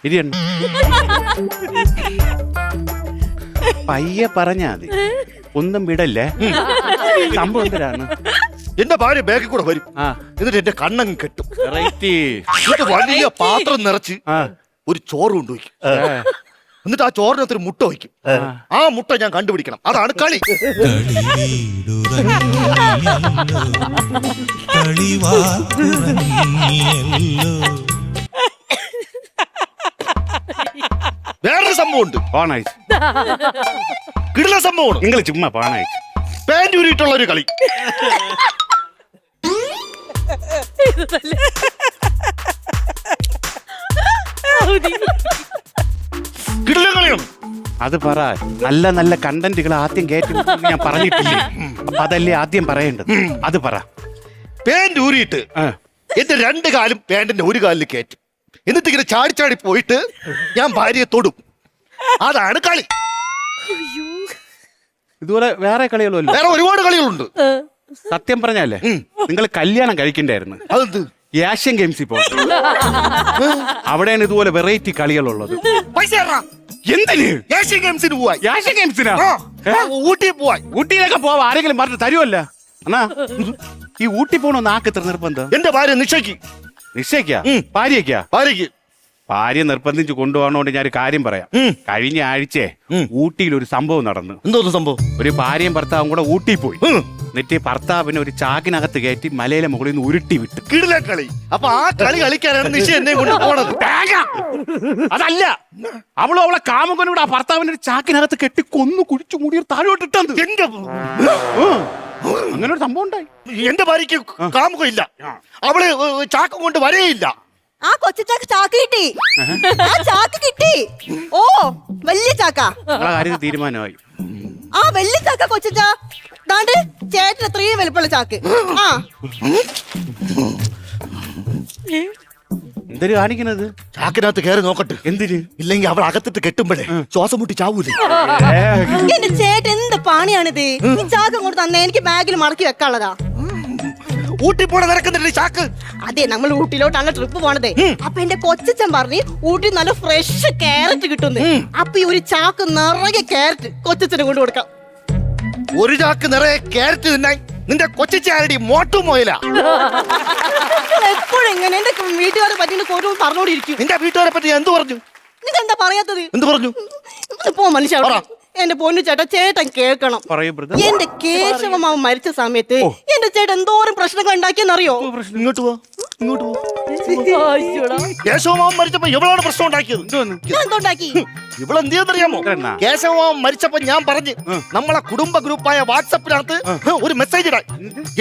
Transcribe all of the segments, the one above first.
ഇരിയണ്ട പയ്യെ പറഞ്ഞാ മതി, ഒന്നും വിടല്ലേ. സംഭവം എന്തിനാണ്? എന്റെ ഭാര്യ ബാക്കിൽ കൂടെ വരും, എന്നിട്ട് എന്റെ കണ്ണങ്ങ് കെട്ടും. എന്നിട്ട് വലിയ പാത്രം നിറച്ച് ഒരു ചോറ് കൊണ്ടുപോയി, എന്നിട്ട് ആ ചോറിനകത്തൊരു മുട്ട വയ്ക്കും. ആ മുട്ട ഞാൻ കണ്ടുപിടിക്കണം. അതാണ് കളി. വേറൊരു സംഭവമുണ്ട്. കിടില സംഭവമാണ്. നിങ്ങൾ ചുമ്മാ പാണയച്ചു പാന്റ് ഊരിയിട്ടുള്ള ഒരു കളി. കിടില കളിയാണ് അത്. പറ, നല്ല നല്ല കണ്ടന്റുകൾ ആദ്യം കയറ്റി ഞാൻ പറഞ്ഞിട്ടില്ലേ? അപ്പൊ അതല്ലേ ആദ്യം പറയേണ്ടത്. അത് പറ. പാന്റ് ഊരിയിട്ട് എന്റെ രണ്ട് കാലും പാന്റിന്റെ ഒരു കാലിൽ കയറ്റും, എന്നിട്ട് ഇങ്ങനെ ചാടി ചാടി പോയിട്ട് ഞാൻ ഭാര്യയെ തൊടും. അതാണ് കളി. ഇതുപോലെ വേറെ കളികളല്ലോ? വേറെ ഒരുപാട് കളികളുണ്ട്. സത്യം പറഞ്ഞല്ലേ, നിങ്ങൾ കല്യാണം കഴിക്കണ്ടായിരുന്നു. അതെന്ത്? ഏഷ്യൻ ഗെയിംസിൽ പോകും. അവിടെയാണ് ഇതുപോലെ വെറൈറ്റി കളികളുള്ളത്. പൈസ എന്തിന്? ഏഷ്യൻ ഗെയിംസിന് പോവാൻ. ഏഷ്യൻ ഗെയിംസിനാ? ഊട്ടി പോവാൻ. ഊട്ടിയിലൊക്കെ പോവാ ആരെങ്കിലും പറഞ്ഞു തരുമല്ല? എന്നാ ഈ ഊട്ടി പോണോ നാക്ക് എത്ര നിർബന്ധം? എന്റെ ഭാര്യ നിശ്ചയിക്ക്. നിശ്ചയിക്കാ? ഭാര്യയ്ക്കാ? ഭാര്യക്ക്. ഭാര്യ നിർബന്ധിച്ച് കൊണ്ടുപോകണോണ്ട് ഞാൻ ഒരു കാര്യം പറയാം. കഴിഞ്ഞ ആഴ്ച ഊട്ടിയിൽ ഒരു സംഭവം നടന്നു. എന്തോന്ന് സംഭവം? ഒരു ഭാര്യയും ഭർത്താവും കൂടെ ഊട്ടി പോയി. എന്നിട്ട് ഭർത്താവിനെ ഒരു ചാക്കിനകത്ത് കയറ്റി മലയിലെ മുകളിൽ നിന്ന് ഉരുട്ടി വിട്ടു. കിടില കളി. അപ്പൊ ആ കളി കളിക്കാനാണ് നിശ്ചയ എന്നെ കൊണ്ട് പോണത്. അതല്ല, അവളെ കാമുകനോട് ആ ഭർത്താവിനെ ഒരു ചാക്കിനകത്ത് കെട്ടി കൊന്നു കുഴിച്ചു മൂടി താഴോട്ടിട്ടത്. അങ്ങനെ ഒരു സംഭവം ഉണ്ടായി. എന്റെ ഭാര്യക്ക് കാമുകം ഇല്ല, അവള് ചാക്കം കൊണ്ട് വരേയില്ല. ആ കൊച്ചാക്ക് ചാക്ക് കിട്ടി. ആ ചാക്ക് കിട്ടി. ഓ വലിയ ചാക്ക. കാര്യം തീരുമാനമായി. ആ വലിയ ചാക്ക കൊച്ചാ. ദാണ്ട് ചേട്ടന് എത്രയും വലുപ്പമുള്ള ചാക്ക്. ആ എന്തൊരു കാണിക്കണത്? ചാക്കിനകത്ത് കയറി നോക്കട്ടെ. എന്തിന്? ഇല്ലെങ്കിൽ അവൾ അകത്തിട്ട് കെട്ടുമ്പോഴേ ശ്വാസം മുട്ടി ചാവൂലേ. എന്റെ ചേട്ടൻ എന്ത് പണിയാണിത്? ഈ ചാക്ക് അങ്ങോട്ട് തന്നെ എനിക്ക് ബാഗിൽ മടക്കി വെക്കാനുള്ളതാ. ഊട്ടി പോണ നടക്കുന്നില്ല ചാക്ക്. അതെ, നമ്മൾ ഊട്ടിയിലോട്ടാണ് ട്രിപ്പ് പോണത്. അപ്പൊ എന്റെ കൊച്ചൻ പറഞ്ഞ് ഊട്ടി നല്ല ഫ്രഷ് ക്യാരറ്റ് കിട്ടുന്നു. അപ്പൊ ഈ ഒരു ചാക്ക് നിറയെ ക്യാരറ്റ് കൊച്ചന് കൊണ്ട് കൊടുക്കാം. ഒരു ചാക്ക് നിറയെ ക്യാരറ്റ് തിന്നാൻ നിന്റെ കൊച്ചിച്ചാരടി മോട്ടും പോയില്ല. എപ്പോഴും എങ്ങനെ എന്റെ വീട്ടുകാരെ പറ്റി പറഞ്ഞോണ്ടിരിക്കും. നിന്റെ വീട്ടുകാരെ പറ്റി എന്ത് പറഞ്ഞു? നിങ്ങൾ എന്താ പറയാത്തത്? എന്ത് പറഞ്ഞു? പോ മനുഷ്യ. എന്റെ പൊന്നു ചേട്ടാ, ചേട്ടൻ കേൾക്കണം. എന്റെ കേശവമാവൻ മരിച്ച സമയത്ത് എന്റെ ചേട്ടൻ എന്തോരം പ്രശ്നങ്ങൾ ഉണ്ടാക്കിയെന്നറിയോ? ഇങ്ങോട്ട് പോ, ഇങ്ങോട്ട് പോ. കേശവമാവൻ മരിച്ചപ്പോ എവളാണ് പ്രശ്നം ഉണ്ടാക്കിയത്? ഇവളെന്ത് ചെയ്തെന്നറിയാമോ? കേശവമാവൻ മരിച്ചപ്പോ ഞാൻ പറഞ്ഞു നമ്മളെ കുടുംബ ഗ്രൂപ്പായ വാട്സപ്പിനകത്ത് ഒരു മെസ്സേജ് ഇടാൻ.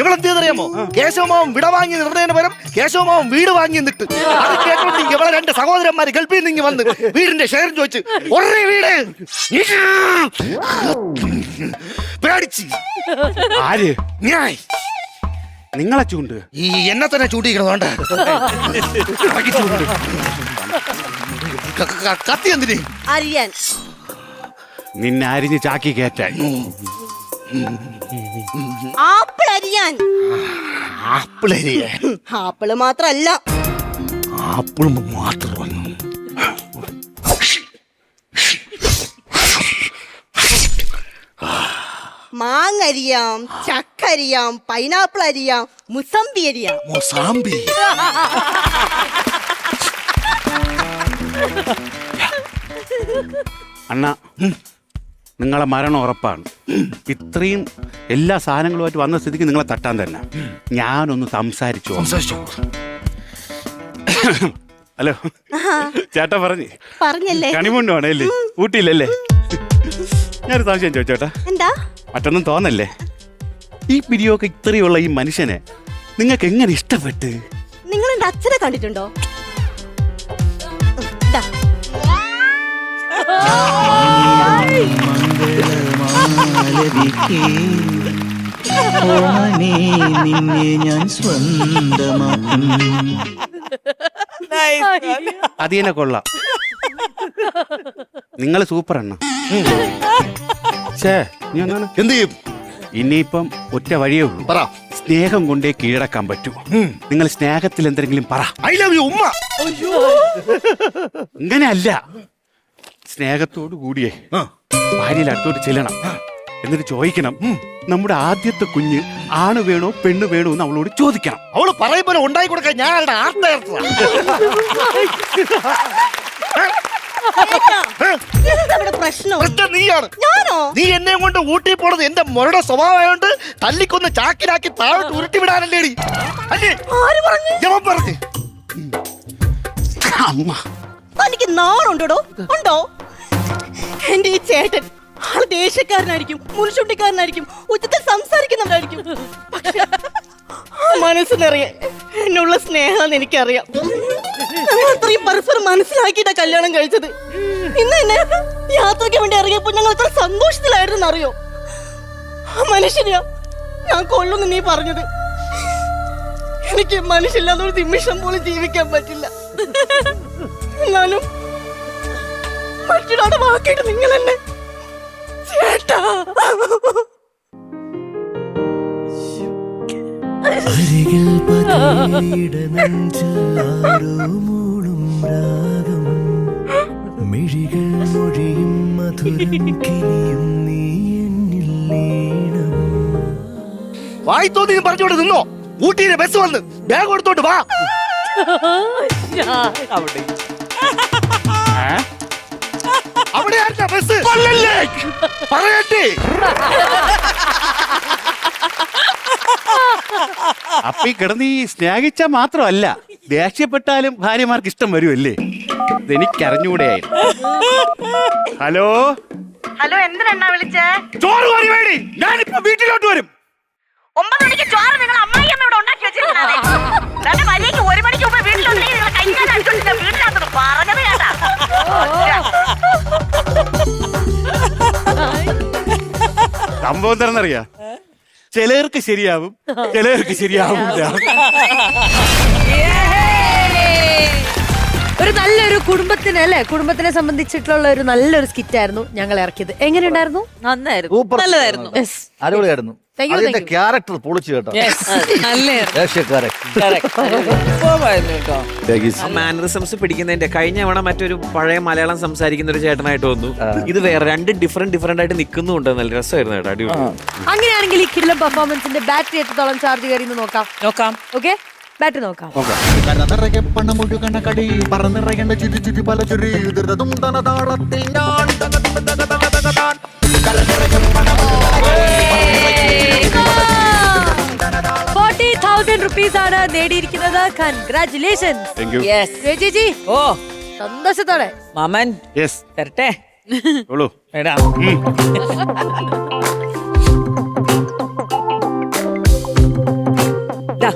ഇവളെന്ത് ചെയ്തെന്നറിയാമോ? കേശവമാവൻ വിട വാങ്ങി നിർണയന് പകരം കേശവമാവൻ വീട് വാങ്ങി നിന്നിട്ട് അത് കേട്ടോണ്ട് ഇവളെ രണ്ട് സഹോദരന്മാര് ഗൾഫിൽ നിന്ന് വന്ന് വീടിന്റെ ഷെയർ ചോദിച്ചു ഒരേ വീട് പേടിച്ച്. ആര്? ഞാൻ. നിങ്ങളെ ചൂണ്ട് ഈ എന്നെ തന്നെ ചൂണ്ടിക്കണോണ്ട് കത്തി എന്തിന്? അറിയാൻ. നിന്നെ അരിഞ്ഞ് ചാക്കി കയറ്റാൻ. ആപ്പിൾ അരിയാൻ. ആപ്പിൾ അരിയാൻ? ആപ്പിള് മാത്രല്ല, ആപ്പിൾ മാത്രം. മാങ്ങ അരിയാം, ചക്ക അരിയാം, പൈനാപ്പിൾ അരിയാം, മുസമ്പി അരിയാം. മുസാമ്പി? അണ്ണ, നിങ്ങളെ മരണം ഉറപ്പാണ്. ഇത്രയും എല്ലാ സാധനങ്ങളുമായിട്ട് വന്ന സ്ഥിതിക്ക് നിങ്ങളെ തട്ടാൻ തന്നെ ഞാനൊന്ന് സംസാരിച്ചു. ഹലോ ചേട്ടാ, പറഞ്ഞല്ലേ കണിമുണ്ടാണ് അല്ലേ? ഊട്ടിയില്ലല്ലേ? ഞാനൊരു സംശയം ചോദിച്ചോട്ടാ. എന്താ? മറ്റൊന്നും തോന്നല്ലേ? ഈ പിരിയൊക്കെ ഇത്രയുള്ള ഈ മനുഷ്യനെ നിങ്ങൾക്ക് എങ്ങനെ ഇഷ്ടപ്പെട്ട്? നിങ്ങൾ എന്റെ അച്ഛനെ കണ്ടിട്ടുണ്ടോ? നിന്നെ ഞാൻ സ്വന്തമാക്കും. അതിനെ കൊള്ളാം. നിങ്ങൾ സൂപ്പർ അണ്ണ. എന്ത് ചെയ്യും? ഇനിയിപ്പം ഒറ്റ വഴിയേ ഉള്ളൂ. സ്നേഹം കൊണ്ടേ കീഴടക്കാൻ പറ്റൂ. നിങ്ങൾ സ്നേഹത്തിൽ എന്തെങ്കിലും പറ. ഐ ലവ് യു ഉമ്മ. അങ്ങനെയല്ല, സ്നേഹത്തോടു കൂടിയേ ഭാര്യയിൽ അടുത്തോട്ട് ചെല്ലണം. എന്നിട്ട് ചോദിക്കണം, നമ്മുടെ ആദ്യത്തെ കുഞ്ഞ് ആണ് വേണോ പെണ്ണ് വേണോ എന്ന് അവളോട് ചോദിക്കണം. അവള് പറയുമ്പോൾ ഉണ്ടായി കൊടുക്കാൻ ഞാൻ അവളുടെ പ്രശ്നം നീയാണ്. ഞാനോ? നീ എന്നെ കൊണ്ട് ഊട്ടി പോണത് എന്റെ മുരയുടെ സ്വഭാവമായോണ്ട് തല്ലിക്കൊന്ന് ചാക്കിലാക്കി താഴോട്ട് ഉരുട്ടി വിടാനല്ലേടി? അല്ലേ? ആര് പറഞ്ഞു? ഞാൻ പറഞ്ഞു. അമ്മ, എനിക്ക് നാളുണ്ടോ? ഉണ്ടോ? എന്റെ ഈ ചേട്ടൻ ആള് ദേഷ്യക്കാരനായിരിക്കും, മുൻചുണ്ടിക്കാരനായിരിക്കും, ഉച്ചത്തിൽ സംസാരിക്കുന്നവരായിരിക്കും. പക്ഷെ മനസ്സ് നിറയെ എന്നുള്ള സ്നേഹം എനിക്കറിയാം. ഞങ്ങൾ അത്രയും പരസ്പരം മനസ്സിലാക്കിയിട്ടാ കല്യാണം കഴിച്ചത്. ഇന്ന് എന്നെ യാത്രയ്ക്ക് വേണ്ടി ഇറങ്ങിയപ്പോൾ ഞങ്ങൾ അത്ര സന്തോഷത്തിലായിരുന്നു അറിയോ. ആ മനുഷ്യനെയാ ഞാൻ കൊല്ലുന്നു നീ പറഞ്ഞത്. എനിക്ക് മനുഷ്യല്ലാതെ ഒരു നിമിഷം പോലും ജീവിക്കാൻ പറ്റില്ല. എന്നാലും മറ്റൊരാളുടെ വാക്കിട്ട് നിങ്ങൾ എന്നെ ചേട്ടാ അരികിൽ പതിയുടെ നെഞ്ചിലാരോ മൂളും രാഗം, മിഴികൾ മൊഴിയും മധുരം കിനിയും നീ എന്നിൽ ലീനം. വായി തോന്നി പറഞ്ഞോണ്ട് നിന്നോ. ഊട്ടിയിലെ ബസ് വന്ന് ബാഗ് കൊടുത്തോണ്ട് വാ. അവിടെ ബസ് പറയട്ടെ. അപ്പൊ ഈ കിടന്ന് ഈ സ്നേഹിച്ച മാത്രമല്ല, ദേഷ്യപ്പെട്ടാലും ഭാര്യമാർക്ക് ഇഷ്ടം വരുമല്ലേ? ഇതെനിക്കറിഞ്ഞൂടെയായിരുന്നു. ഹലോ ഹലോ, എന്തിനാ വിളിച്ചേ? ചോറ് വാരി വേടി, ഞാനിപ്പോ വീട്ടിലോട്ട് വരും. 9 മണിക്ക് ചോറ് നിങ്ങൾ അമ്മായിയമ്മ ഇവിടെ ഉണ്ടാക്കി വെച്ചിരുന്നത്. 1 മണിക്ക് മുമ്പ് വീട്ടിലുണ്ടെങ്കിൽ നിങ്ങൾ കൈകാലം അടിച്ചോണ്ടിരുന്ന വീട്ടിനകത്ത് പറഞ്ഞത് കേട്ടാ. സംഭവം എന്താണെന്നറിയാ? ചിലർക്ക് ശരിയാവും, ചിലർക്ക് ശരിയാവില്ല. ഒരു നല്ലൊരു കുടുംബത്തിന് അല്ലെ, കുടുംബത്തിനെ സംബന്ധിച്ചിട്ടുള്ള ഒരു നല്ലൊരു സ്കിറ്റ് ആയിരുന്നു ഞങ്ങൾ ഇറക്കിയത്. എങ്ങനെയുണ്ടായിരുന്നു? നന്നായിരുന്നു, നല്ലതായിരുന്നു, അടിപൊളിയായിരുന്നു. അതിന്റെ ക്യാരക്ടർ പൊളിച്ചു കേട്ടോ. മാനറിസംസ് പിടിക്കുന്നതിന്റെ കഴിഞ്ഞ തവണ മറ്റൊരു പഴയ മലയാളം സംസാരിക്കുന്ന ഒരു ചേട്ടനായിട്ട് വന്നു. ഇത് വേറെ രണ്ട് ഡിഫറെന്റ് ആയിട്ട് നിൽക്കുന്നുണ്ട്. നല്ല രസമായിരുന്നു കേട്ടോ, അടിപൊളി. അങ്ങനെയാണെങ്കിൽ ഈ കിടിലം പെർഫോമൻസിന്റെ ബാറ്ററി എത്രത്തോളം ചാർജ് കയറി നോക്കാം. ഓക്കെ, ബാറ്ററി നോക്കാം. നിറയെ പണമൊഴുകണ കടി പറന്നിറയേണ്ട ചുരി ചുരി പല ചുരി ധൃതതും തനതാളത്തിൽ ഞാൻ 40,000 rupees ആണ് നേടിയിരിക്കുന്നത്. കൺഗ്രാറ്റുലേഷൻസ്. ചേച്ചി ഓ സന്തോഷത്തോടെ മാമൻ യെസ്, തരട്ടെ. എടാ ദാ.